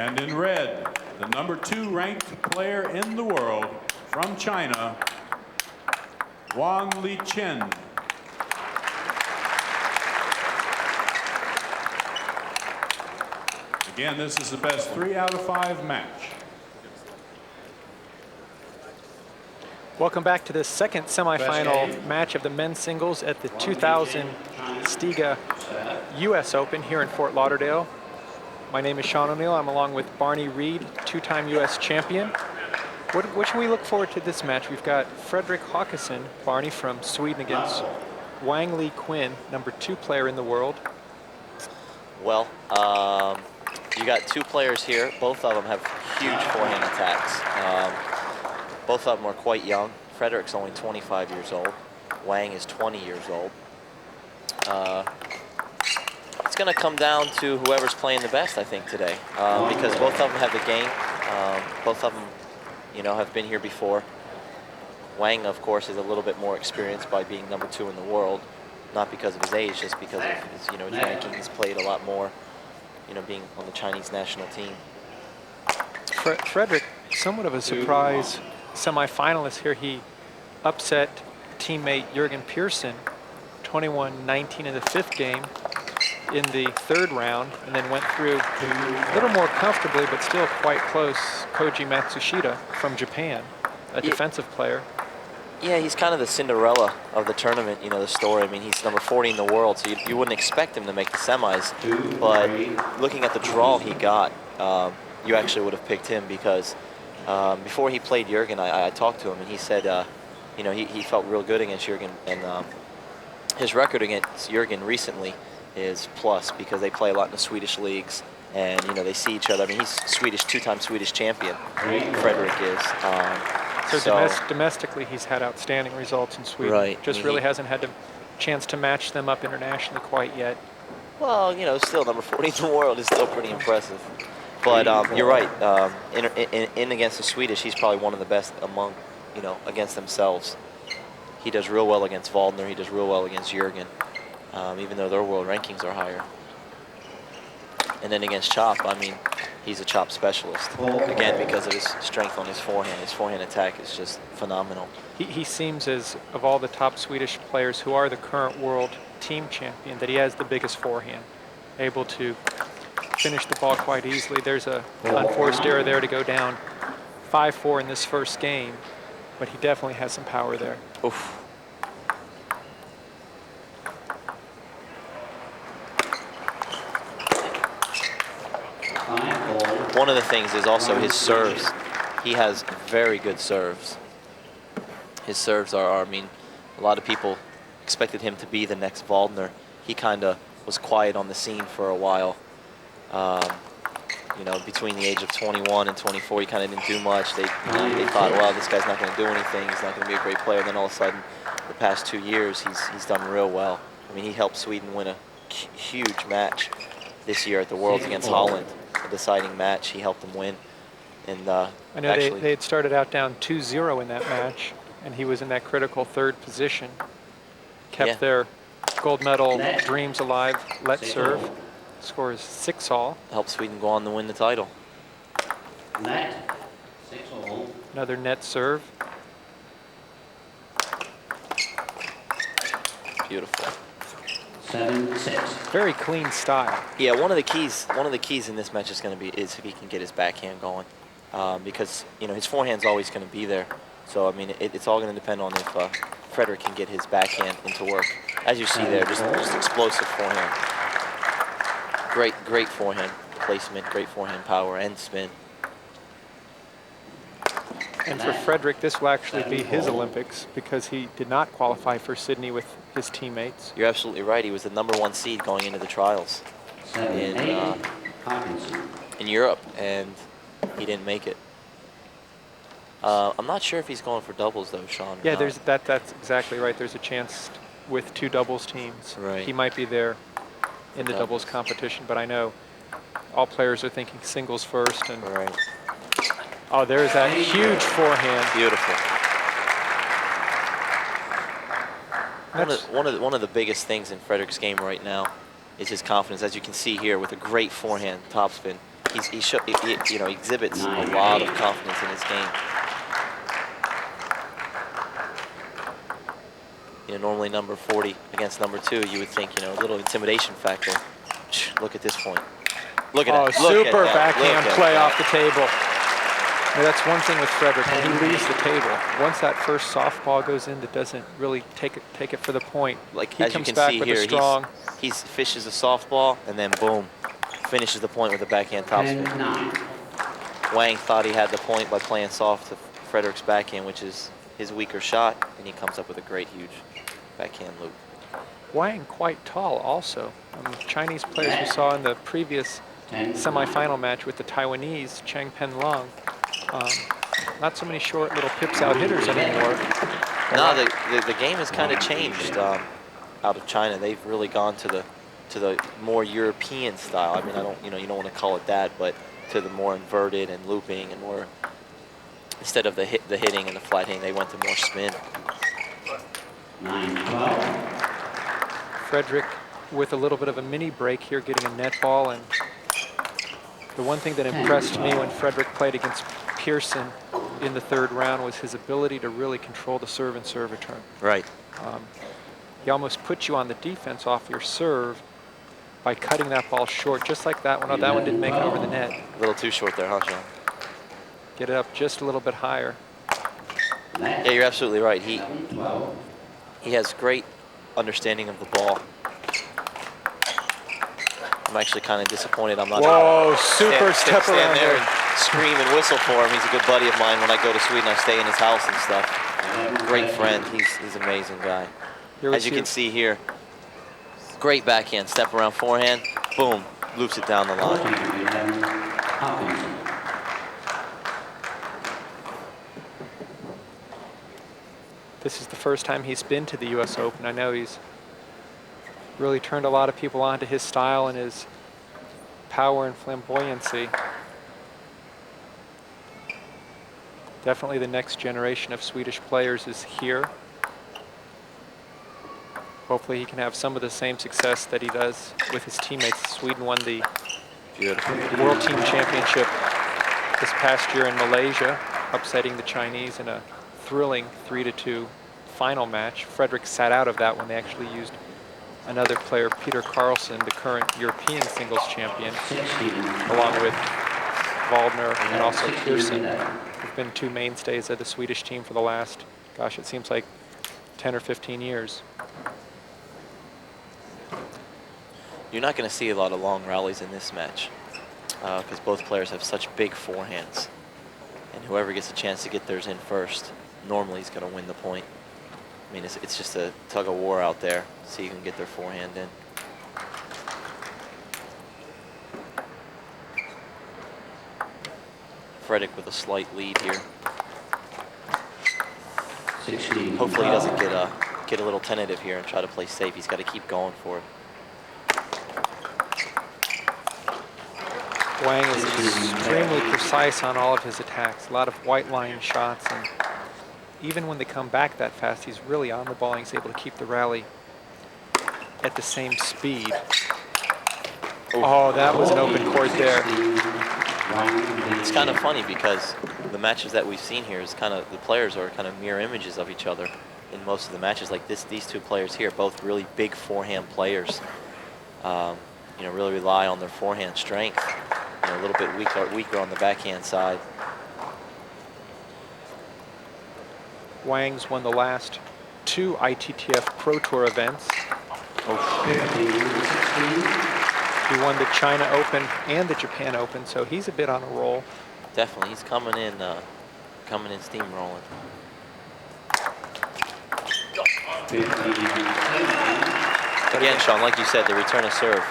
And in red, the #2 ranked player in the world from China, Wang Liqin. Again, this is the best 3 out of 5 match. Welcome back to the second semifinal match of the men's singles at the 2000 Stiga U.S. Open here in Fort Lauderdale. My name is Sean O'Neill. I'm along with Barney Reed, 2-time U.S. champion. What should we look forward to this match? We've got Fredrik Håkansson, Barney, from Sweden against Wang Liqin, #2 player in the world. Well, you got 2 players here. Both of them have huge forehand attacks. Both of them are quite young. Fredrik's only 25 years old. Wang is 20 years old. It's going to come down to whoever's playing the best, I think, today, because both of them have the game. Both of them, you know, have been here before. Wang, of course, is a little bit more experienced by being #2 in the world, not because of his age, just because of his, you know, his ranking. He's played a lot more, you know, being on the Chinese national team. Fredrik, somewhat of a surprise semifinalist here. He upset teammate Jörgen Persson 21-19 in the 5th game in the 3rd round, and then went through a little more comfortably, but still quite close, Koji Matsushita from Japan, a defensive player. Yeah, he's kind of the Cinderella of the tournament, you know, the story. I mean, he's #40 in the world, so you wouldn't expect him to make the semis. But looking at the draw he got, you actually would have picked him because before he played Jürgen, I talked to him, and he said, you know, he felt real good against Jürgen, and his record against Jürgen recently is plus because they play a lot in the Swedish leagues, and you know they see each other. I mean, he's Swedish, 2-time Swedish champion. Fredrik is. So domestically, he's had outstanding results in Sweden. Right. Just really hasn't had a chance to match them up internationally quite yet. Well, you know, still #40 in the world is still pretty impressive. But you're right. In against the Swedish, he's probably one of the best among, you know, against themselves. He does real well against Waldner. He does real well against Jürgen, even though their world rankings are higher. And then against Chop, I mean, he's a chop specialist. Again, because of his strength on his forehand. His forehand attack is just phenomenal. He seems, as of all the top Swedish players who are the current world team champion, that he has the biggest forehand, able to finish the ball quite easily. There's a unforced error there to go down 5-4 in this first game, but he definitely has some power there. Oof. One of the things is also his serves. He has very good serves. His serves are, I mean, a lot of people expected him to be the next Waldner. He kind of was quiet on the scene for a while. You know, between the age of 21 and 24, he kind of didn't do much. They thought, well, this guy's not going to do anything. He's not going to be a great player. Then all of a sudden, the past 2 years, he's done real well. I mean, he helped Sweden win a huge match this year at the Worlds against Holland. A deciding match. He helped them win. And I know they had started out down 2-0 in that match, and he was in that critical 3rd position. Kept their gold medal dreams alive. Let serve. Scores 6-all. Helped Sweden go on to win the title. Net 6-all. Another net serve. Beautiful. 7-6. Very clean style. Yeah, one of the keys in this match is going to be if he can get his backhand going, because you know his forehand's always going to be there. So I mean, it's all going to depend on if Fredrik can get his backhand into work. As you see there, just explosive forehand. Great forehand placement, great forehand power and spin. And for Fredrik, this will actually be his Olympics because he did not qualify for Sydney with his teammates. You're absolutely right. He was the #1 seed going into the trials in Europe, and he didn't make it. I'm not sure if he's going for doubles though, Sean. Yeah, that's exactly right. There's a chance with 2 doubles teams. Right. He might be there in the doubles competition, but I know all players are thinking singles first. And right. Oh, there's that huge forehand. Beautiful. One of the biggest things in Fredrik's game right now is his confidence. As you can see here, with a great forehand topspin, you know, exhibits a lot of confidence in his game. You know, normally number 40 against number 2, you would think, you know, a little intimidation factor. Look at this point. Look at that. Super backhand play off the table. Now, that's one thing with Fredrik, when he leaves the table. Once that first softball goes in that doesn't really take it for the point, like he as comes you can back see with here, a strong. he fishes a softball and then boom, finishes the point with a backhand topspin. Wang thought he had the point by playing soft to Fredrik's backhand, which is his weaker shot, and he comes up with a great, huge backhand loop. Wang quite tall also. Chinese players we saw in the previous semifinal match with the Taiwanese Cheng Pen Long. Not so many short little pips out hitters anymore. No, the game has kind of changed out of China. They've really gone to the more European style. I mean, you don't want to call it that, but to the more inverted and looping and more, instead of the hitting and the flat hitting, they went to more spin. 9-12. Fredrik with a little bit of a mini break here, getting a net ball. And the one thing that impressed me when Fredrik played against Persson in the 3rd round was his ability to really control the serve and serve return. Right. He almost put you on the defense off your serve by cutting that ball short, just like that one. Oh, that one didn't make it over the net. A little too short there, huh, Sean? Get it up just a little bit higher. Yeah, you're absolutely right. He has great understanding of the ball. I'm actually kind of disappointed. I'm not. Whoa, super step stand around there there. and scream and whistle for him. He's a good buddy of mine. When I go to Sweden, I stay in his house and stuff. Great friend. He's an amazing guy. As you can see here, great backhand, step around forehand, boom, loops it down the line. This is the first time he's been to the U.S. Open. I know he's really turned a lot of people onto his style and his power and flamboyancy. Definitely the next generation of Swedish players is here. Hopefully he can have some of the same success that he does with his teammates. Sweden won the World Team Championship this past year in Malaysia, upsetting the Chinese in a thrilling 3-2 final match. Fredrik sat out of that when they actually used another player, Peter Karlsson, the current European singles champion, along with Waldner and also Persson, who've been 2 mainstays of the Swedish team for the last, gosh, it seems like 10 or 15 years. You're not going to see a lot of long rallies in this match because both players have such big forehands. And whoever gets a chance to get theirs in first normally is going to win the point. I mean, it's just a tug of war out there, so you can get their forehand in. Fredrik with a slight lead here. 16. Hopefully he doesn't get a little tentative here and try to play safe. He's got to keep going for it. Wang is extremely precise on all of his attacks. A lot of white line shots, and even when they come back that fast, he's really on the ball. He's able to keep the rally at the same speed. Oh, that was an open court there. It's kind of funny because the matches that we've seen here is kind of, the players are kind of mirror images of each other in most of the matches. Like these 2 players here, both really big forehand players. You know, really rely on their forehand strength. You know, a little bit weaker on the backhand side. Wang's won the last 2 ITTF Pro Tour events. He won the China Open and the Japan Open, so he's a bit on a roll. Definitely, he's coming in steamrolling. Again, Sean, like you said, the return of serve.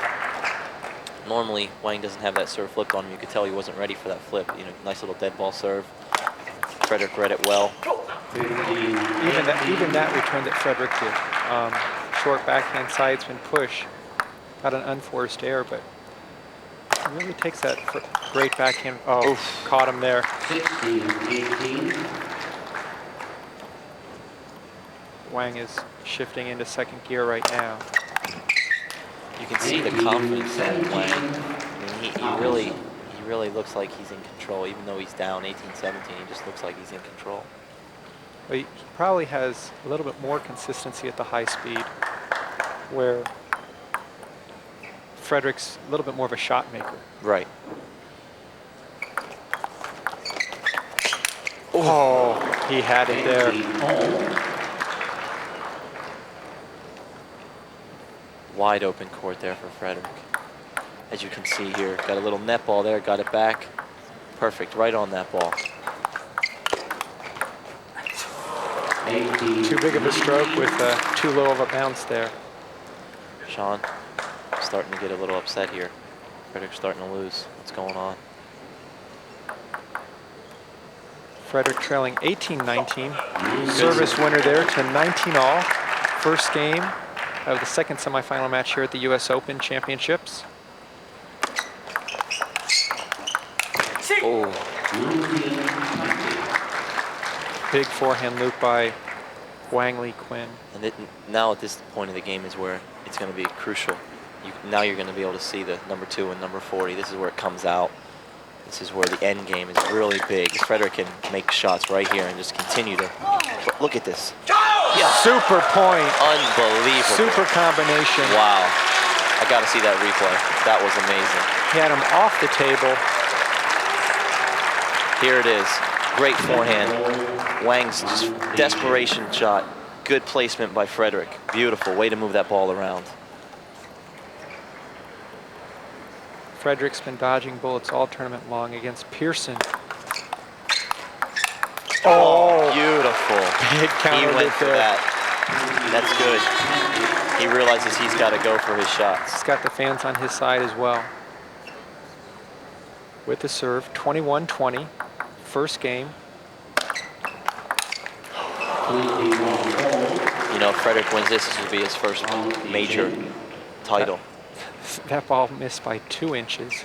Normally, Wang doesn't have that serve flipped on him. You could tell he wasn't ready for that flip. You know, nice little dead ball serve. Fredrik read it well. Even that return that Fredrik did, short backhand sidespin push, got an unforced error, but he really takes that great backhand. Oh, oof. Caught him there. 16-18. Wang is shifting into second gear right now. You can see the confidence in Wang. I mean, he really looks like he's in control, even though he's down 18-17. He just looks like he's in control. Well, he probably has a little bit more consistency at the high speed, where Fredrik's a little bit more of a shot maker. Right. Oh, he had it there. Wide open court there for Fredrik. As you can see here, got a little net ball there, got it back. Perfect, right on that ball. Too big of a stroke with too low of a bounce there. Sean, starting to get a little upset here. Fredrik's starting to lose. What's going on? Fredrik trailing 18-19. Service winner there to 19-all. First game of the second semifinal match here at the U.S. Open Championships. Oh, Big forehand loop by Wang Liqin. and now at this point of the game is where it's going to be crucial. Now you're going to be able to see the number 2 and number 40. This is where it comes out. This is where the end game is really big. Fredrik can make shots right here and just continue to. But look at this. Yeah. Super point. Unbelievable. Super combination. Wow. I got to see that replay. That was amazing. He had him off the table. Here it is. Great forehand. Wang's just desperation shot. Good placement by Fredrik. Beautiful way to move that ball around. Fredrik's been dodging bullets all tournament long against Persson. Oh, beautiful. Big counter He went loop for there. that. That's good. He realizes he's got to go for his shots. He's got the fans on his side as well. With the serve, 21-20. First game. You know, if Fredrik wins this, this will be his first major title. That ball missed by 2 inches.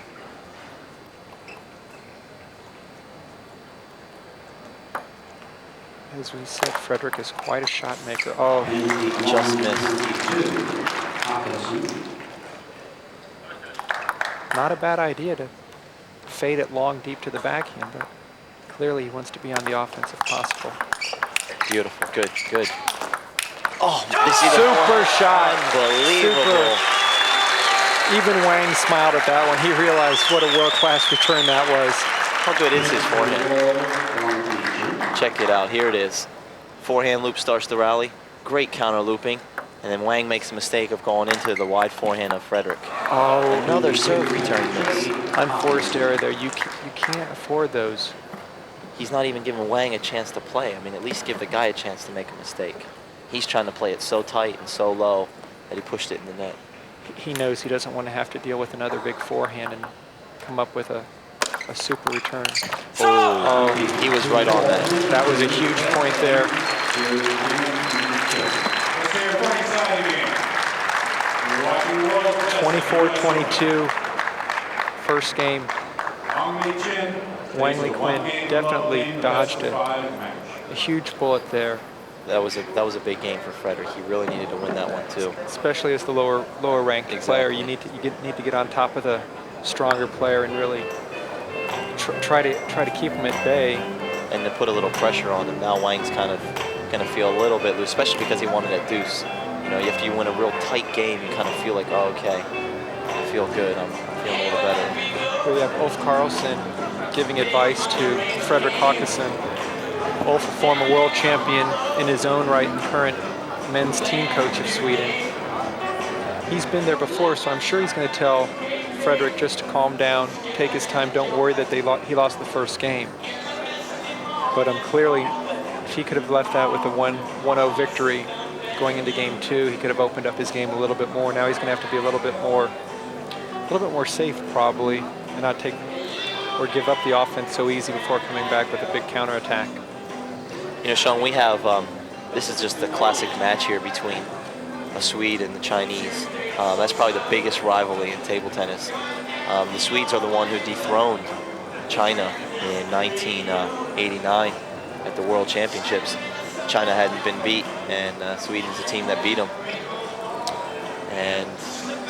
As we said, Fredrik is quite a shot maker. Oh, Just missed. not a bad idea to fade it long, deep to the backhand, but clearly he wants to be on the offense if possible. Beautiful. Good, good. Oh, Super shot. Unbelievable. Super. Even Wang smiled at that when he realized what a world-class return that was. How good is his forehand? Check it out. Here it is. Forehand loop starts the rally. Great counter looping. And then Wang makes a mistake of going into the wide forehand of Fredrik. Oh, Another serve return miss. unforced error there. You can't afford those. He's not even giving Wang a chance to play. I mean, at least give the guy a chance to make a mistake. He's trying to play it so tight and so low that he pushed it in the net. He knows he doesn't want to have to deal with another big forehand and come up with a super return. Oh, he was right on that. That was a huge point there. 24-22, first game. Wang Liqin definitely dodged a huge bullet there, That was a big game for Fredrik. He really needed to win that one too. especially as the lower ranked player. You need to get on top of the stronger player and really try to keep him at bay. And to put a little pressure on him. Now Wang's kind of going to feel a little bit loose, especially because he wanted that deuce. You know, after you win a real tight game, you kind of feel like, oh, okay, I feel good. I'm feeling a little better. Here we have Ulf Karlsson giving advice to Fredrik Håkansson. Ulf, a former world champion in his own right and current men's team coach of Sweden. He's been there before, so I'm sure he's going to tell Fredrik just to calm down, take his time, don't worry that he lost the first game. But clearly, if he could have left that with a 1-0 victory going into game 2, he could have opened up his game a little bit more. Now he's going to have to be a little bit more safe probably, and not take or give up the offense so easy before coming back with a big counterattack. You know, Sean, we have, this is just the classic match here between a Swede and the Chinese. That's probably the biggest rivalry in table tennis. The Swedes are the one who dethroned China in 1989 at the World Championships. China hadn't been beat, and Sweden's the team that beat them. And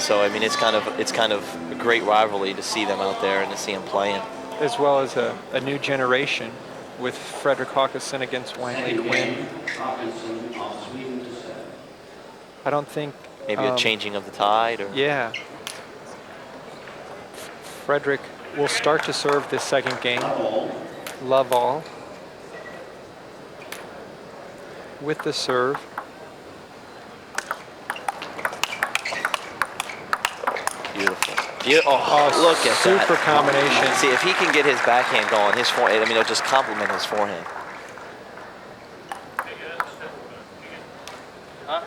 So I mean, it's kind of a great rivalry to see them out there and to see them playing. As well as a new generation with Fredrik Håkansson against Wang Liqin. Hakansson of Sweden to serve. I don't think... Maybe a changing of the tide, or Yeah. Fredrik will start to serve this second game. Love all. With the serve. beautiful. Oh, look at that. Super combination. See, if he can get his backhand going, his forehand, I mean, it'll just complement his forehand. Huh?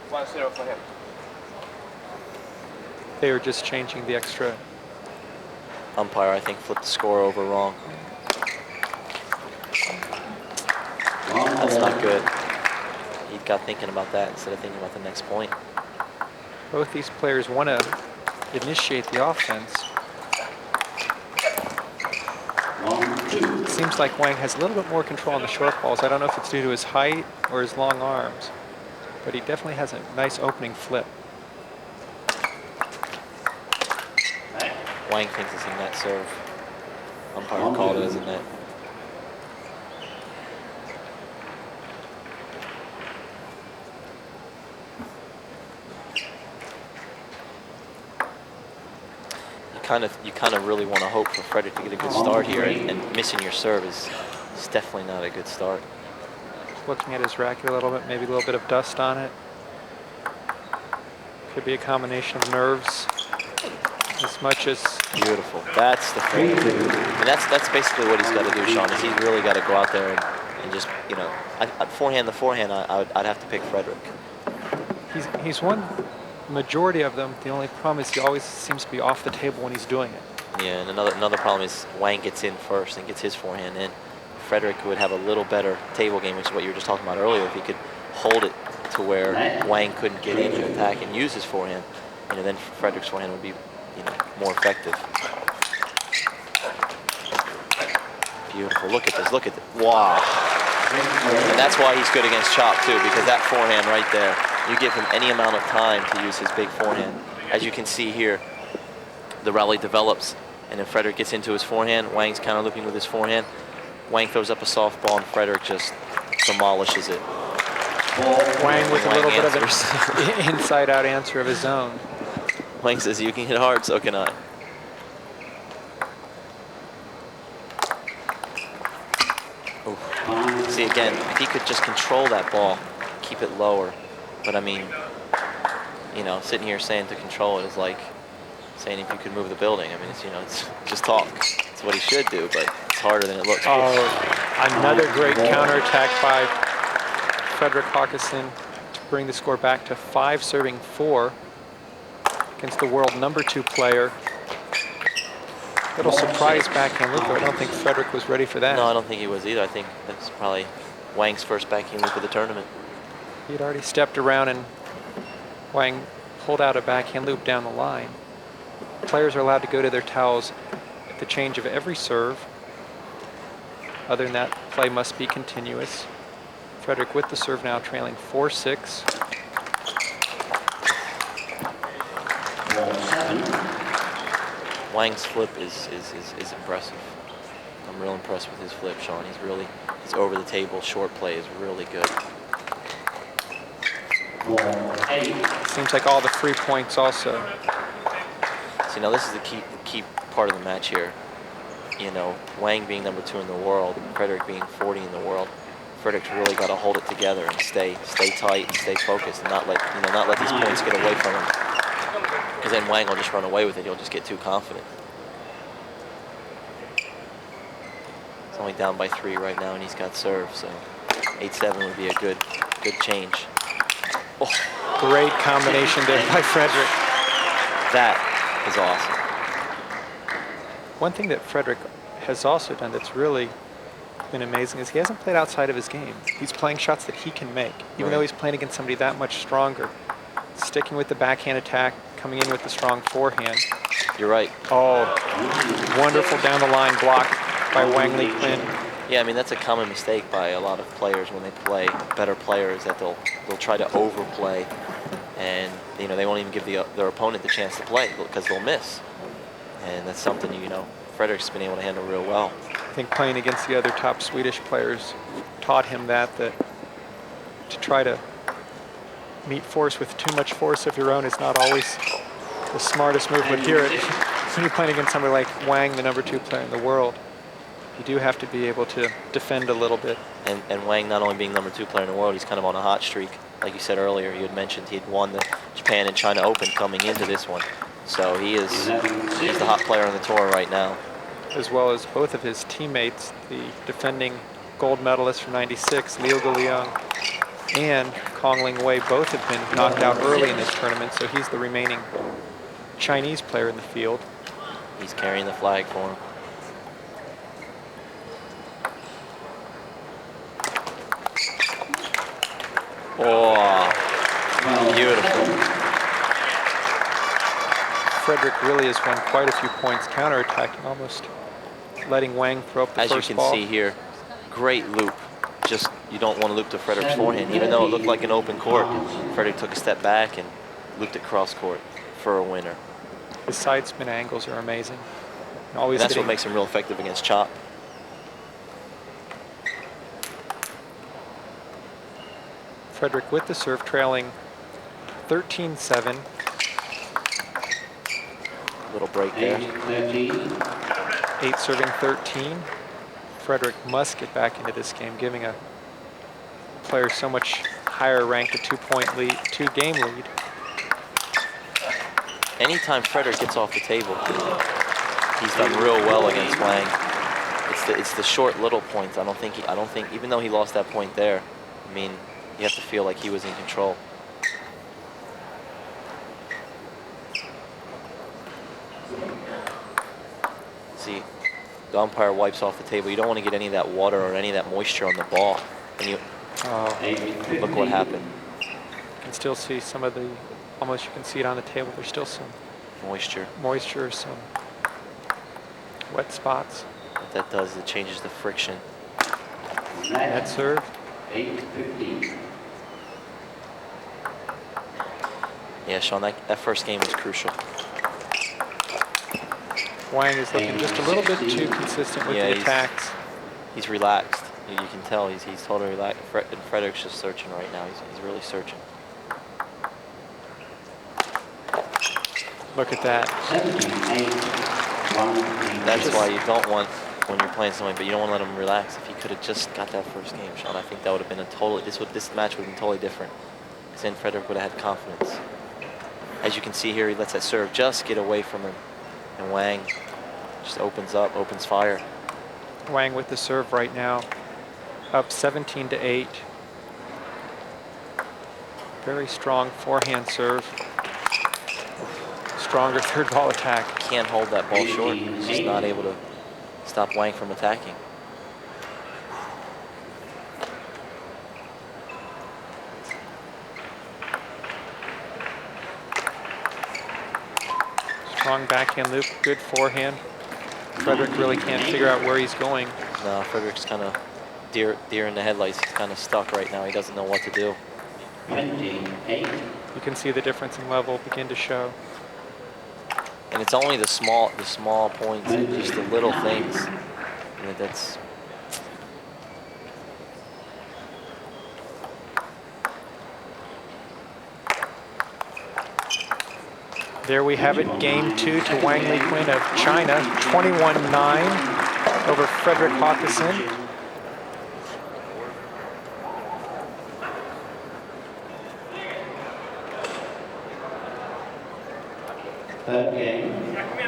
1-0 for him. They were just changing the extra. Umpire, I think, flipped the score over wrong. That's not good. He got thinking about that instead of thinking about the next point. Both these players want to initiate the offense. It seems like Wang has a little bit more control on the short balls. I don't know if it's due to his height or his long arms, but he definitely has a nice opening flip. Wang thinks it's a net serve. Umpire called it as a net. You kind of really want to hope for Fredrik to get a good start here, and missing your serve is definitely not a good start. Looking at his racket a little bit, maybe a little bit of dust on it. Could be a combination of nerves as much as... Beautiful. That's the thing. And that's basically what he's got to do, Sean, is he's really got to go out there and just, you know, forehand the forehand, I'd have to pick Fredrik. He's won majority of them. The only problem is he always seems to be off the table when he's doing it. Yeah, and another problem is Wang gets in first and gets his forehand in. Fredrik would have a little better table game, which is what you were just talking about earlier. If he could hold it to where Wang couldn't get in and attack and use his forehand, you know, then Fredrik's forehand would be, you know, more effective. Beautiful. Look at this. Look at this. Wow. And that's why he's good against Chop too, because that forehand right there, you give him any amount of time to use his big forehand. As you can see here, the rally develops, and then Fredrik gets into his forehand. Wang's counter looping with his forehand. Wang throws up a softball, and Fredrik just demolishes it. Wang with a little bit of answers. an inside-out answer of his own. Wang says, "You can hit hard, so can I." Oof. See, again, if he could just control that ball, keep it lower. But I mean, you know, sitting here saying to control it is like saying if you could move the building. I mean, it's, you know, it's just talk. It's what he should do, but it's harder than it looks. Oh, another great counterattack by Fredrik Håkansson to bring the score back to 5 serving 4 against the world #2 player. Little surprise backhand loop. I don't think Fredrik was ready for that. No, I don't think he was either. I think that's probably Wang's first backhand loop of the tournament. He had already stepped around and Wang pulled out a backhand loop down the line. Players are allowed to go to their towels at the change of every serve. Other than that, play must be continuous. Fredrik with the serve now, trailing 4-6. Wang's flip is impressive. I'm real impressed with his flip, Sean. His over the table short play is really good. Seems like all the free points also. So, now this is the key part of the match here. You know, Wang being #2 in the world, Fredrik being 40 in the world. Fredrik's really got to hold it together and stay tight, and stay focused, and not let these points get away from him. Because then Wang will just run away with it. He'll just get too confident. It's only down by 3 right now, and he's got serve, so 8-7 would be a good change. Oh. Great combination there by Fredrik. That is awesome. One thing that Fredrik has also done that's really been amazing is he hasn't played outside of his game. He's playing shots that he can make, even though he's playing against somebody that much stronger. Sticking with the backhand attack, coming in with the strong forehand. You're right. Oh, wonderful down the line block by Wang Liqin. Yeah, I mean, that's a common mistake by a lot of players when they play better players, that they'll try to overplay and you know they won't even give their opponent the chance to play because they'll miss, and that's something you know Fredrik's been able to handle real well. I think playing against the other top Swedish players taught him that to try to meet force with too much force of your own is not always the smartest move. But here, when you're playing against somebody like Wang, the #2 player in the world, you do have to be able to defend a little bit. And Wang, not only being #2 player in the world, he's kind of on a hot streak. Like you said earlier, you had mentioned he'd won the Japan and China Open coming into this one. So he's the hot player on the tour right now. As well as both of his teammates, the defending gold medalist from '96, Guoliang, and Kong Linghui, both have been knocked out early in this tournament, so he's the remaining Chinese player in the field. He's carrying the flag for him. Oh, beautiful. Fredrik really has won quite a few points counterattacking, almost letting Wang throw up the As first you can ball. see here, great loop. Just, you don't want to loop to Fredrik's forehand. Even though it looked like an open court, Fredrik took a step back and looped it cross court for a winner. His side spin angles are amazing. Always And that's what hitting. makes him real effective against chop. Fredrik with the serve, trailing 13-7. Little break there. 8 serving 13. Fredrik must get back into this game, giving a player so much higher ranked a 2-point lead, 2-game lead. Anytime Fredrik gets off the table, he's done real well against Wang. It's the short little points. I don't think even though he lost that point there, I mean, you have to feel like he was in control. See, the umpire wipes off the table. You don't want to get any of that water or any of that moisture on the ball. And you look what happened. You can still see some of the, almost you can see it on the table. There's still some Moisture. some wet spots. What that does is it changes the friction. Net serve. 8-15. Yeah, Sean, that first game was crucial. Wang is looking just a little bit too consistent with the attacks. He's relaxed. You can tell he's totally relaxed. And Fredrik's just searching right now. He's really searching. Look at that. 17-8. That's why you don't want, when you're playing somebody, but you don't want to let him relax. If he could have just got that first game, Sean, I think that would have been a totally, this match would have been totally different. Because then Fredrik would have had confidence. As you can see here, he lets that serve just get away from him. And Wang just opens fire. Wang with the serve right now, up 17-8. Very strong forehand serve. Stronger third ball attack. Can't hold that ball short. He's just not able to stop Wang from attacking. Strong backhand loop, good forehand. Fredrik really can't figure out where he's going. No, Fredrik's kind of deer in the headlights. He's kind of stuck right now. He doesn't know what to do. 28. You can see the difference in level begin to show. And it's only the small points, just the little things. That's. There we have it, game 2 to Wang Liqin of China, 21-9 over Fredrik Håkansson. Third game.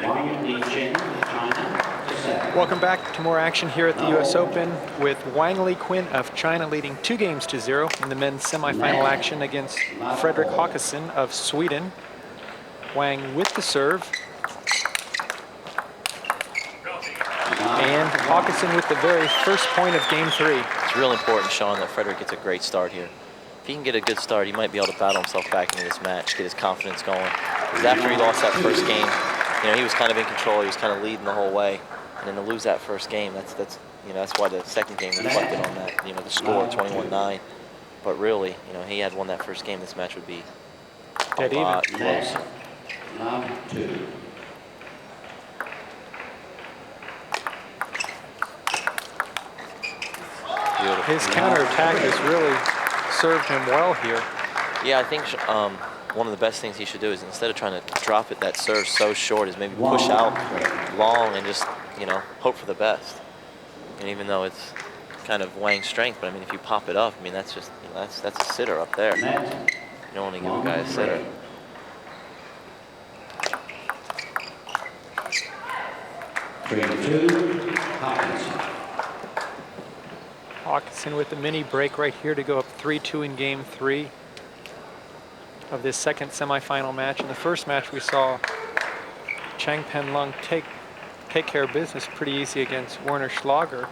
Wang Liqin, China, to serve. Welcome back to more action here at the US Open with Wang Liqin of China leading 2-0 in the men's semifinal action against Fredrik Håkansson of Sweden. Wang with the serve. And Hakansson with the very first point of game 3. It's real important, Sean, that Fredrik gets a great start here. If he can get a good start, he might be able to battle himself back into this match, get his confidence going. Because after he lost that first game, you know, he was kind of in control. He was kind of leading the whole way, and then to lose that first game, that's why the second game reflected on that. You know, the score 21-9. But really, you know, he had won that first game. This match would be Dead even. lot closer. Love 2. Beautiful. His counterattack has really served him well here. Yeah, I think one of the best things he should do is instead of trying to drop it that serve so short is maybe push out long and just, you know, hope for the best. And even though it's kind of Wang's strength, but I mean, if you pop it up, I mean, that's just, you know, that's a sitter up there. You don't want to give a guy a sitter. Hakansson with the mini break right here to go up 3-2 in game 3 of this second semifinal match. In the first match, we saw Chang Pen Lung take care of business pretty easy against Werner Schlager.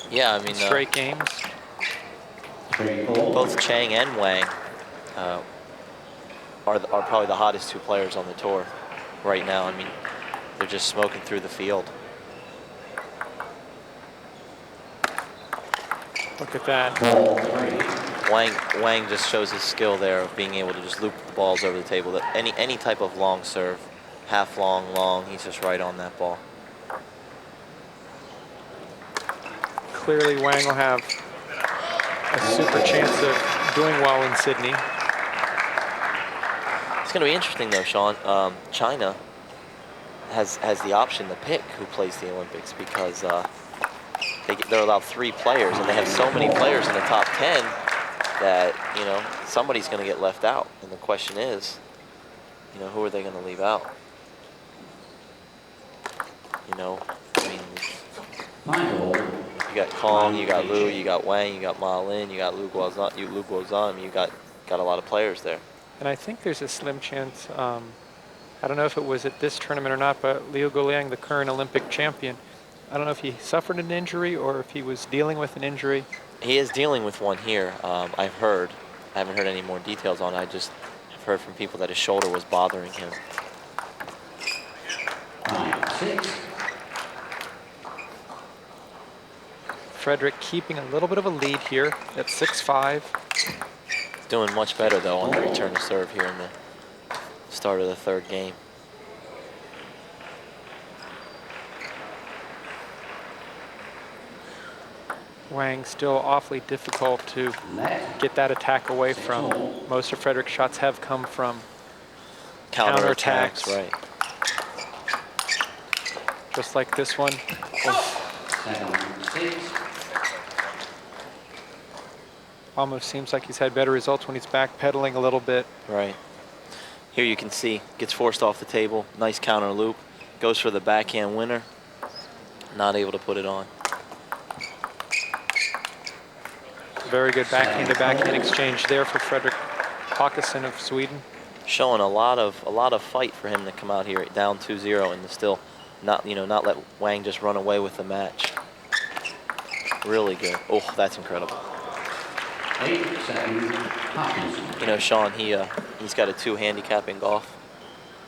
Yeah, I mean, Straight games. both Chang and Wang are probably the hottest 2 players on the tour right now. I mean, they're just smoking through the field. Look at that. Wang just shows his skill there of being able to just loop the balls over the table. That any type of long serve, half long, long, he's just right on that ball. Clearly, Wang will have a super chance of doing well in Sydney. It's going to be interesting though, Sean. China has the option to pick who plays the Olympics because they're allowed 3 players, and they have so many players in the top 10 that, you know, somebody's going to get left out. And the question is, you know, who are they going to leave out? You know, I mean, you got Kong, you got Liu, you got Wang, you got Ma Lin, you got Lu Guozheng, you got a lot of players there. And I think there's a slim chance, I don't know if it was at this tournament or not, but Liu Guoliang, the current Olympic champion, I don't know if he suffered an injury or if he was dealing with an injury. He is dealing with one here. I've heard. I haven't heard any more details on it. I just have heard from people that his shoulder was bothering him. 5-6. Fredrik keeping a little bit of a lead here at 6-5. Doing much better though on the return to serve here in the start of the 3rd game. Wang still awfully difficult to get that attack away from. Most of Fredrik's shots have come from counterattacks. Right. Just like this one. 7-6. Almost seems like he's had better results when he's backpedaling a little bit. Right. Here you can see, gets forced off the table. Nice counter loop. Goes for the backhand winner. Not able to put it on. Very good backhand-to-backhand exchange there for Fredrik Håkansson of Sweden. Showing a lot of fight for him to come out here down 2-0 and to still not let Wang just run away with the match. Really good. Oh, that's incredible. 8-7. Hakansson. You know, Sean, he's got a 2 handicap in golf.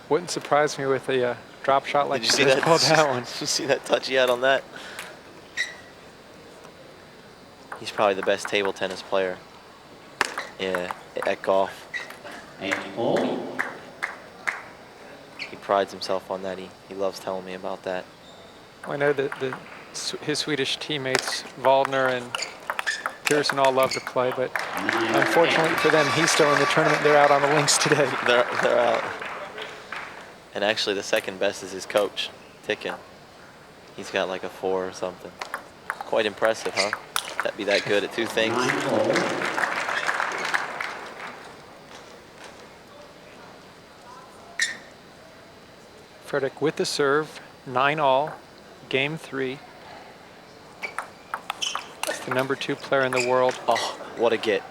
Wouldn't surprise me with a drop shot like Did you see this that? called that one. Did you see that touch he had on that? He's probably the best table tennis player at golf. 8-all. He prides himself on that. He loves telling me about that. I know that his Swedish teammates, Waldner and Persson, all love to play, but unfortunately for them, he's still in the tournament. They're out on the links today. They're out. And actually, the second best is his coach, Tikin. He's got like a 4 or something. Quite impressive, huh? That'd be that good at 2 things. 9-all. Fredrik with the serve, 9-all, game 3. It's the #2 player in the world. Oh, what a get.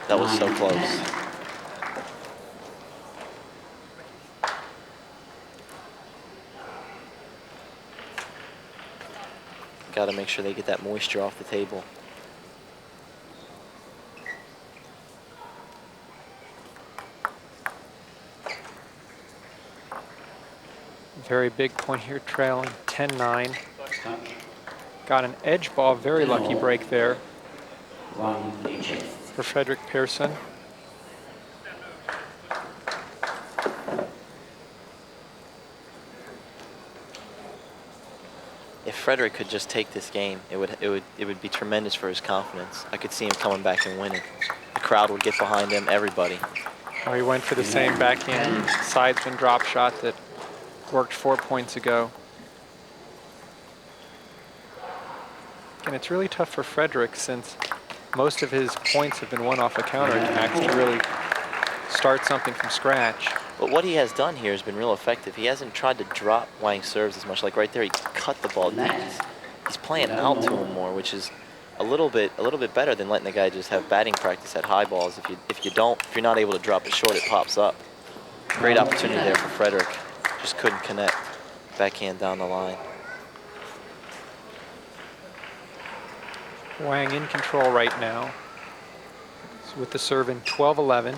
That was so close. Got to make sure they get that moisture off the table. Very big point here, trailing 10-9. Got an edge ball, very lucky break there Wang Liqin. for Fredrik Persson. If Fredrik could just take this game, it would be tremendous for his confidence. I could see him coming back and winning. The crowd would get behind him, everybody. Oh, he went for the same backhand sidespin drop shot that worked 4 points ago. And it's really tough for Fredrik since most of his points have been won off of counterattacks to really start something from scratch. But what he has done here has been real effective. He hasn't tried to drop Wang's serves as much. Like right there, he cut the ball deep. He's playing out to him more, which is a little bit better than letting the guy just have batting practice at high balls. If you're not able to drop it short, it pops up. Great opportunity there for Fredrik. Just couldn't connect. Backhand down the line. Wang in control right now. So with the serve in 12-11.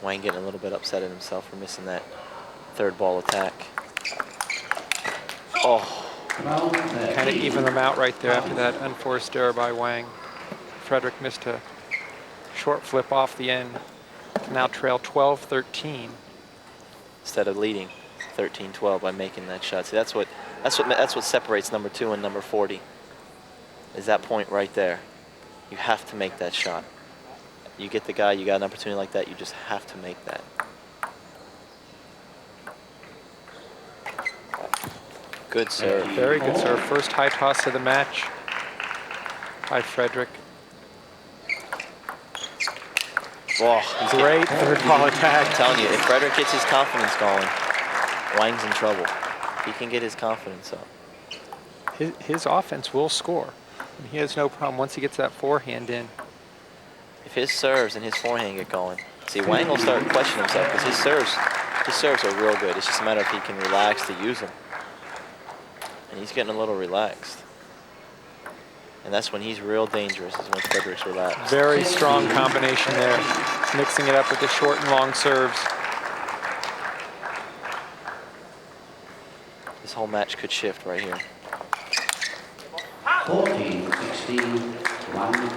Wang getting a little bit upset at himself for missing that third ball attack. Oh. Kind of even them out right there after that unforced error by Wang. Fredrik missed a short flip off the end to now trail 12-13. Instead of leading 13-12 by making that shot. See, that's what separates number 2 and number 40. Is that point right there. You have to make that shot. You get the guy, you got an opportunity like that, you just have to make that. Good serve. Very good serve. First high toss of the match by Fredrik. Oh, great third ball attack. I'm telling you, if Fredrik gets his confidence going, Wang's in trouble. He can get his confidence up. His offense will score. He has no problem once he gets that forehand in. If his serves and his forehand get going, see, Wang will start questioning himself because his serves are real good. It's just a matter if he can relax to use them. And he's getting a little relaxed. And that's when he's real dangerous, is when Fredrik's relaxed. Very strong combination there. Mixing it up with the short and long serves. This whole match could shift right here. 14-16.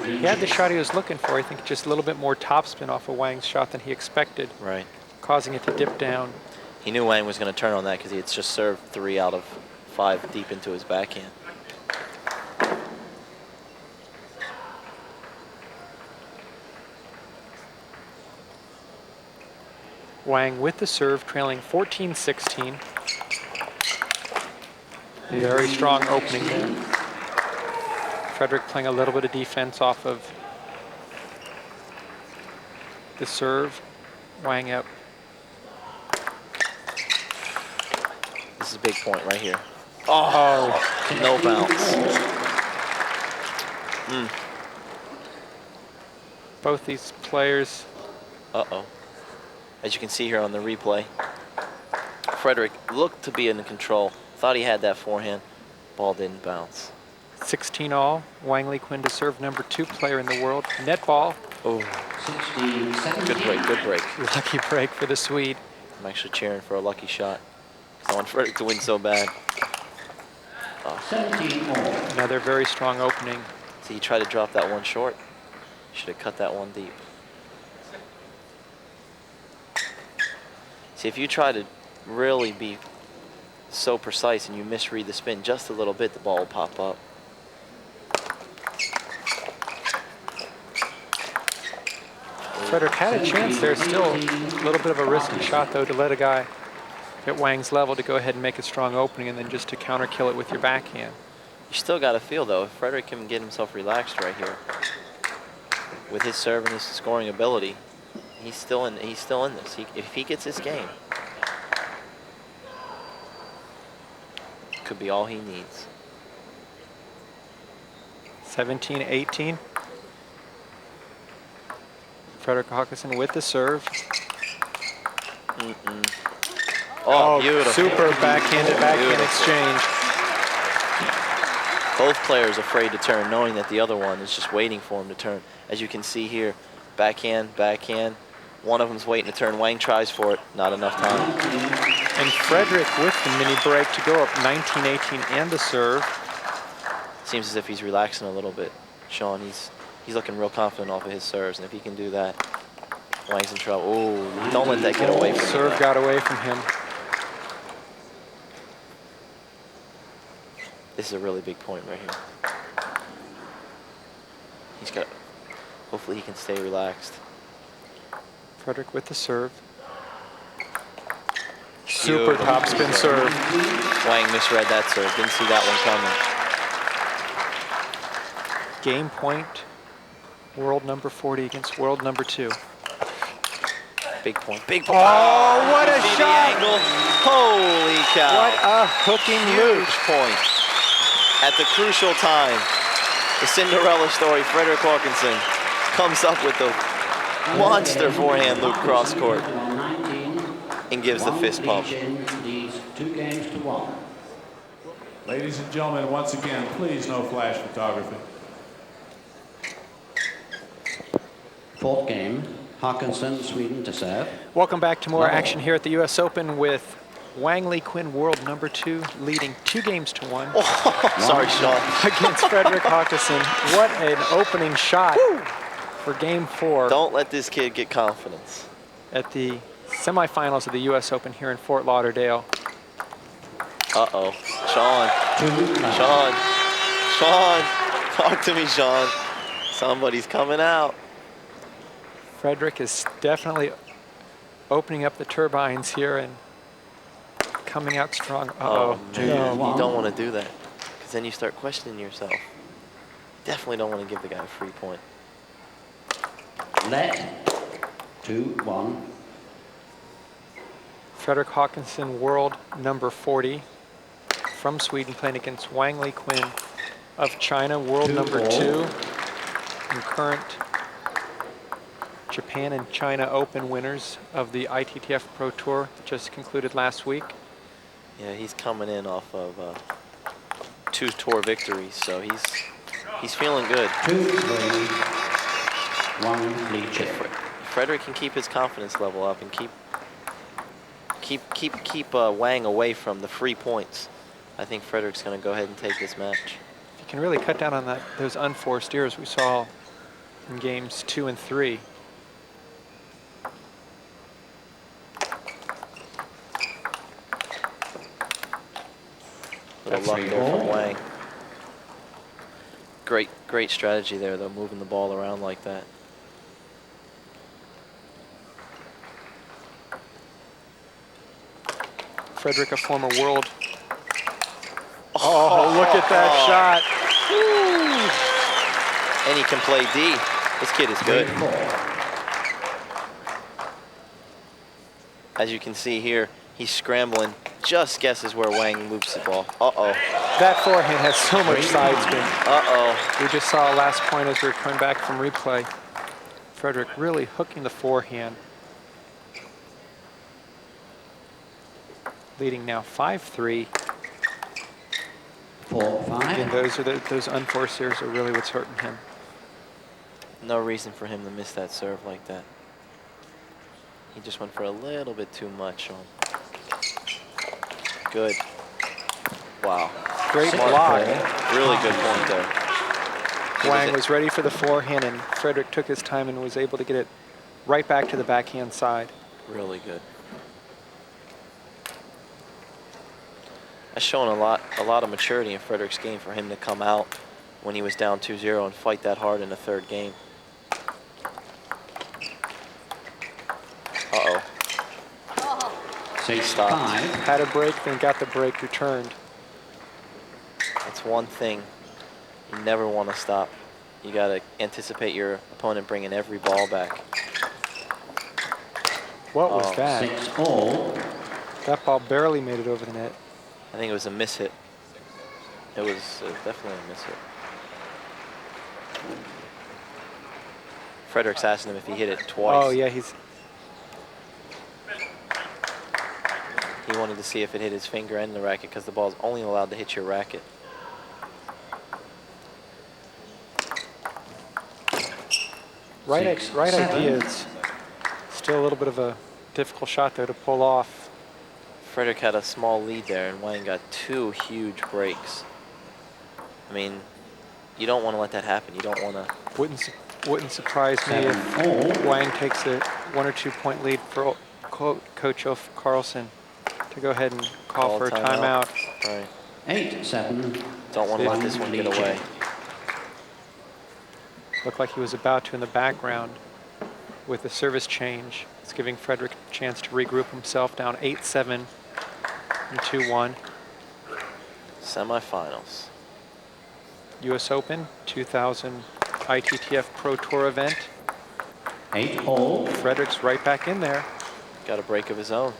He had the shot he was looking for. I think just a little bit more topspin off of Wang's shot than he expected. Right. Causing it to dip down. He knew Wang was going to turn on that because he had just served 3 out of 5 deep into his backhand. Wang with the serve, trailing 14-16. Very strong opening there. Fredrik playing a little bit of defense off of the serve. Wang up. This is a big point right here. Oh, no bounce. Both these players. Uh-oh. As you can see here on the replay, Fredrik looked to be in control. Thought he had that forehand. Ball didn't bounce. 16 all. Wang Liqin to serve number 2 player in the world. Net ball. Oh, 16-17. good break, good break. Lucky break for the Swede. I'm actually cheering for a lucky shot. I want Fredrik to win so bad. 17-all. Another very strong opening. See, he tried to drop that one short. Should have cut that one deep. See, if you try to really be so precise and you misread the spin just a little bit, the ball will pop up. Fredrik had a chance there. Still a little bit of a risky shot, though, to let a guy at Wang's level to go ahead and make a strong opening and then just to counter kill it with your backhand. You still got to feel, though, if Fredrik can get himself relaxed right here with his serve and his scoring ability, he's still in this. If he gets this game, could be all he needs. 17-18. Fredrik Håkansson with the serve. Oh, beautiful. Super backhand exchange. Both players afraid to turn, knowing that the other one is just waiting for him to turn. As you can see here, backhand, backhand. One of them's waiting to turn. Wang tries for it, not enough time. And Fredrik with the mini break to go up 19-18 and the serve. Seems as if he's relaxing a little bit. Sean, He's looking real confident off of his serves, and if he can do that, Wang's in trouble. Oh, don't let that get away from him. Serve got away from him. This is a really big point right here. He's got, hopefully he can stay relaxed. Fredrik with the serve. Super topspin serve. Wang misread that serve, didn't see that one coming. Game point, world number 40 against world number 2. Big point, big point. Oh, what a shot! Angle. Holy cow. What a hooking Huge loop. point. At the crucial time, the Cinderella story, Fredrik Håkansson comes up with the monster forehand loop cross court and gives the fist pump. Leads 2 games to 1. Ladies and gentlemen, once again, please no flash photography. 4th game, Hakansson, Sweden to serve. Welcome back to more action here at the US Open with Wang Liqin, world number 2, leading 2 games to 1 Sorry, Sean. against Fredrik Håkansson. What an opening shot for game 4 Don't let this kid get confidence. at the semifinals of the US Open here in Fort Lauderdale. Uh-oh. Sean. 2 love. Sean. Sean. Talk to me, Sean. Somebody's coming out. Fredrik is definitely opening up the turbines here and coming out strong. Uh-oh. Man, No. you don't want to do that, because then you start questioning yourself. Definitely don't want to give the guy a free point. Let 2-1. Fredrik Håkansson, world number 40 from Sweden, playing against Wang Liqin of China, world number 2, and current Japan and China Open winners of the ITTF Pro Tour that just concluded last week. Yeah, he's coming in off of 2 tour victories, so he's feeling good. 2-3. Wang Liqin. Fredrik can keep his confidence level up and keep Wang away from the free points. I think Fredrik's going to go ahead and take this match. If you can really cut down on those unforced errors we saw in games 2 and 3. Little luck there from Wang. Great strategy there, though, moving the ball around like that. Fredrik, a former world. Oh, look at that shot. And he can play D. This kid is good. 3-4. As you can see here, he's scrambling. Just guesses where Wang moves the ball. Uh-oh. That forehand has so much side spin. Uh-oh. We just saw a last point as we were coming back from replay. Fredrik really hooking the forehand. Leading now 5-3. 4-5. And those unforced errors are really what's hurting him. No reason for him to miss that serve like that. He just went for a little bit too much, Sean. Good. Wow. Great Smart block. play. Really good point there. Wang was ready for the forehand, and Fredrik took his time and was able to get it right back to the backhand side. Really good. That's showing a lot of maturity in Fredrik's game for him to come out when he was down 2-0 and fight that hard in the 3rd game. Uh-oh. 6-5. Had a break, then got the break returned. That's one thing you never want to stop. You got to anticipate your opponent bringing every ball back. What was that? 6-all. That ball barely made it over the net. I think it was a miss hit. It was definitely a miss hit. Fredrik's asking him if he hit it twice. Oh, yeah, He wanted to see if it hit his finger and the racket, because the ball's only allowed to hit your racket. right 6-7. idea. It's still a little bit of a difficult shot there to pull off. Fredrik had a small lead there, and Wang got 2 huge breaks. I mean, you don't want to let that happen. You don't want to. Wouldn't surprise me if Wang takes a 1 or 2 point lead for Coach Karlsson to go ahead and call for a timeout. Right. 8-7. Don't want to let this one get away. Looked like he was about to in the background with the service change. It's giving Fredrik a chance to regroup himself, down 8-7 and 2-1. Semifinals. US Open 2000 ITTF Pro Tour event. 8-all. Fredrik's right back in there. Got a break of his own.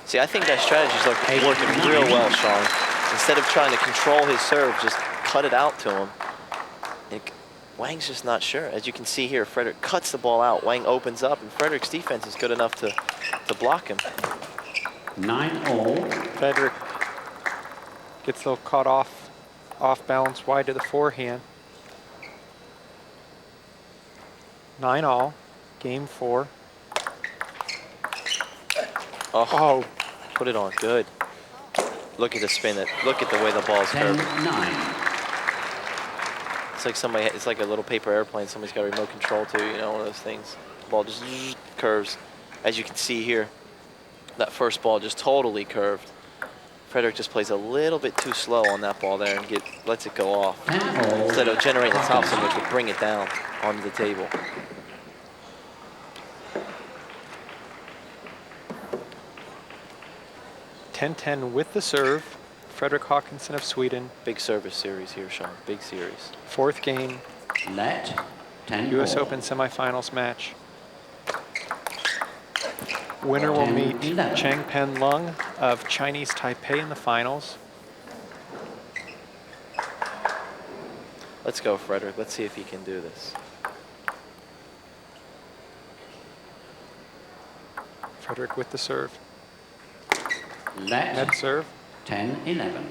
See, I think that strategy's working real well, Sean. Instead of trying to control his serve, just cut it out to him. Wang's just not sure. As you can see here, Fredrik cuts the ball out. Wang opens up, and Fredrik's defense is good enough to block him. 9-all. Fredrik gets a little caught off balance wide to the forehand. 9-all, game 4. Oh, put it on, good. Look at the spin, look at the way the ball's curved. 10-9. It's like a little paper airplane somebody's got a remote control to, you know, one of those things. The ball just curves. As you can see here, that first ball just totally curved. Fredrik just plays a little bit too slow on that ball there and lets it go off. Instead of generating the topspin, which would bring it down onto the table. (10-10) with the serve. Fredrik Håkansson of Sweden. Big service series here, Sean. Big series. 4th game. Let 10. US Open semifinals match. Winner will meet Changpen Lung of Chinese Taipei in the finals. Let's go, Fredrik. Let's see if he can do this. Fredrik with the serve. Let Net serve. 10-11.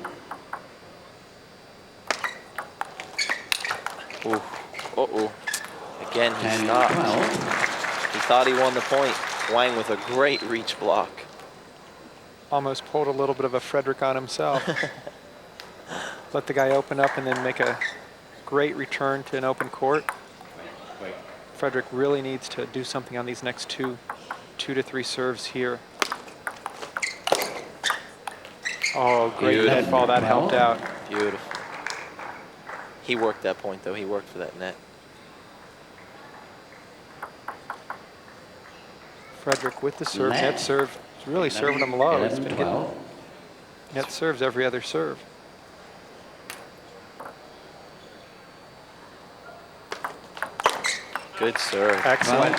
Ooh. Uh-oh. Again, he 10-12. stopped. He thought he won the point. Wang with a great reach block. Almost pulled a little bit of a Fredrik on himself. Let the guy open up and then make a great return to an open court. Fredrik really needs to do something on these next 2 to 3 serves here. Oh, great net ball. That helped out. Beautiful. He worked that point, though. He worked for that net. Fredrik with the serve. Net serve. He's really serving him low. He's been getting net serves every other serve. Good serve. Excellent.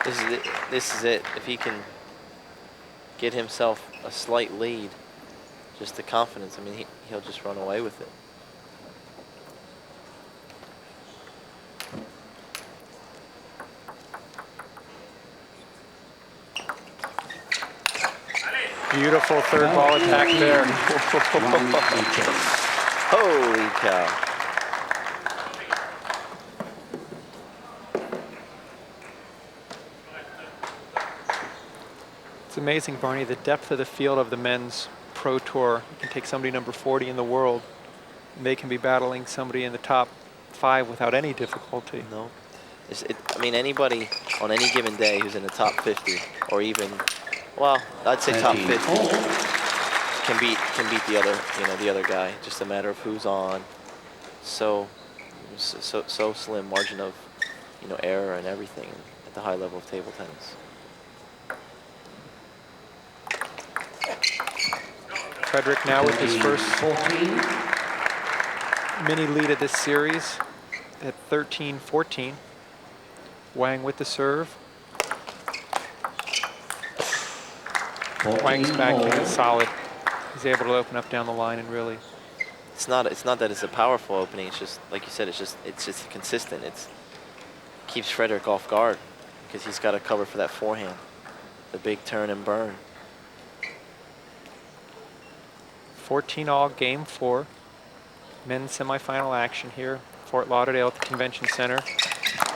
This is it. This is it. If he can get himself a slight lead, just the confidence, I mean, he'll just run away with it. Beautiful third ball attack there. Holy cow. It's amazing, Barney, the depth of the field of the men's pro tour. You can take somebody number 40 in the world, and they can be battling somebody in the top 5 without any difficulty. No. I mean, anybody on any given day who's in the top 50, or even, well, I'd say top 50, can beat the other, the other guy. Just a matter of who's on. So slim margin of, error and everything at the high level of table tennis. Fredrik now with his first mini lead of this series at 13-14. Wang with the serve. Wang's backhand is solid. He's able to open up down the line and really. It's not that it's a powerful opening. It's just, like you said, it's just consistent. It keeps Fredrik off guard because he's got to cover for that forehand, the big turn and burn. 14-all, game 4. Men's semifinal action here, Fort Lauderdale at the Convention Center.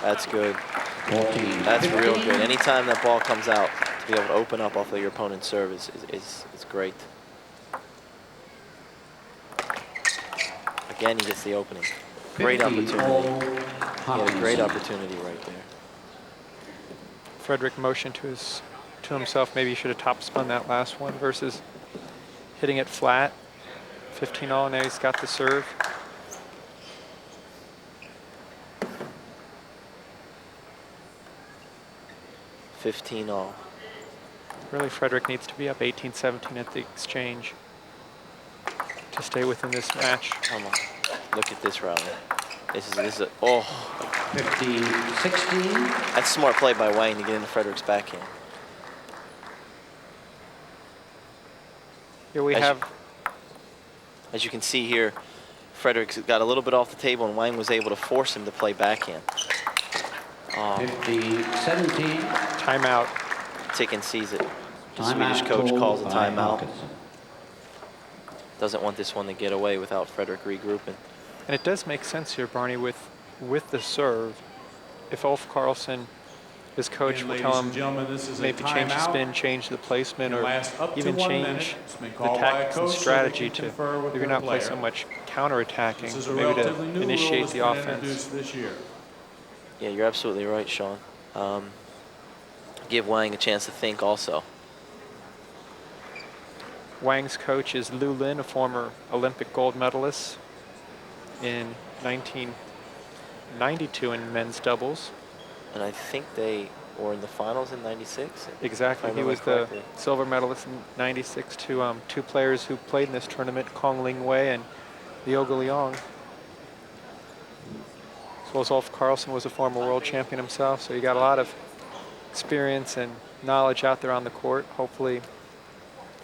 That's good. That's real good. Anytime that ball comes out, be able to open up off of your opponent's serve is great. Again, he gets the opening. Great opportunity. He had a great opportunity right there. Fredrik motioned to himself, maybe he should have top spun that last one versus hitting it flat. 15-all, now he's got the serve. $15-all. Really, Fredrik needs to be up 18-17 at the exchange to stay within this match. Come on, look at this rally. This is a, oh. 15-16. That's smart play by Wang to get into Fredrik's backhand. Here we have, as you can see here, Fredrik's got a little bit off the table and Wang was able to force him to play backhand. 15-17. timeout. Tikin sees it. The Swedish coach calls a timeout. Doesn't want this one to get away without Fredrik regrouping. And it does make sense here, Barney, with the serve. If Ulf Karlsson, his coach, will tell him maybe change the spin, change the placement, or even change the tactics and strategy to maybe not play so much counter-attacking, maybe to initiate the offense. Yeah, you're absolutely right, Sean. Give Wang a chance to think also. Wang's coach is Liu Lin, a former Olympic gold medalist in 1992 in men's doubles. And I think they were in the finals in '96. Exactly, he was the silver medalist in '96 to two players who played in this tournament, Kong Linghui and Guoliang. As well as Ulf Karlsson was a former world champion himself, so you got a lot of experience and knowledge out there on the court. Hopefully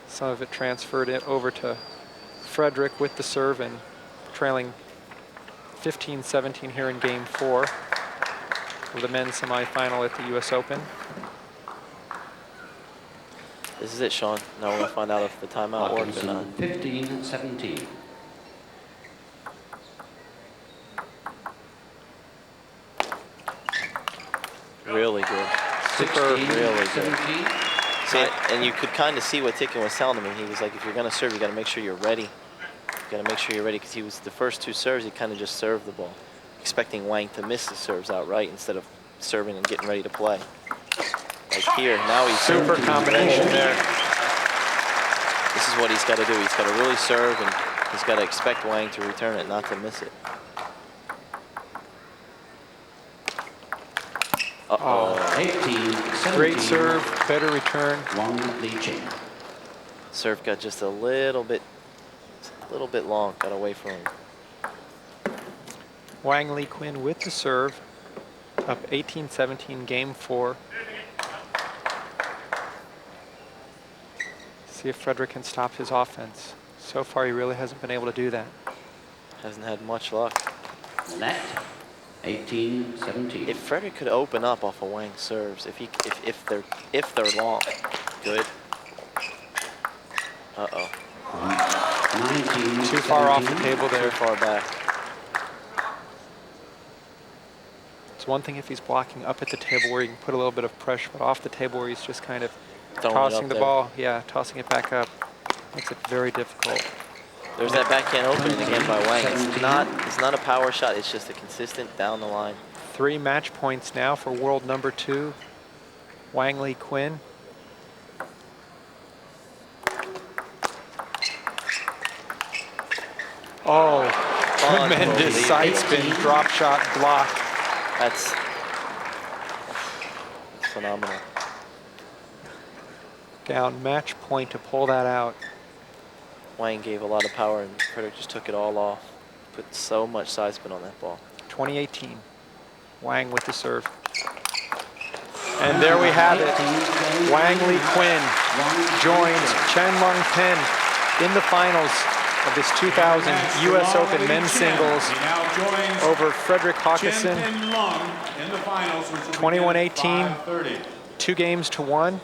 some of it transferred it over to Fredrik with the serve and trailing 15-17 here in game 4 of the men's semifinal at the US Open. This is it, Sean. Now we're going to find out if the timeout works or not. 15-17. Really good. Super, really good. See, and you could kind of see what Tikin was telling him. He was like, if you're going to serve, you got to make sure you're ready. You got to make sure you're ready, because he was the first two serves, he kind of just served the ball, expecting Wang to miss the serves outright instead of serving and getting ready to play. Like here, now he's super combination there. This is what he's got to do. He's got to really serve, and he's got to expect Wang to return it, not to miss it. Oh, 18-17. great serve, better return. Wang Liqin. Serve got just a little bit long, got away from him. Wang Liqin with the serve, up 18-17, game 4. See if Fredrik can stop his offense. So far, he really hasn't been able to do that. Hasn't had much luck. Net. 18-17. If Fredrik could open up off of Wang's serves, if they're long, good. Uh-oh. 19-17. Too far off the table there. Too far back. It's one thing if he's blocking up at the table where he can put a little bit of pressure, but off the table where he's just kind of Throwing tossing the there. ball, yeah, tossing it back up, makes it very difficult. There's that backhand opening again by Wang. It's not a power shot. It's just a consistent down the line. 3 match points now for world number 2, Wang Liqin. Oh, tremendous side spin, drop shot, block. That's phenomenal. Down match point to pull that out. Wang gave a lot of power, and Fredrik just took it all off. Put so much side spin on that ball. 2018, Wang with the serve. And there we have it. Wang Liqin joins Chen Longpen in the finals of this 2000 US Open men's singles over Fredrik Håkansson. 21-18, 2 games to 1.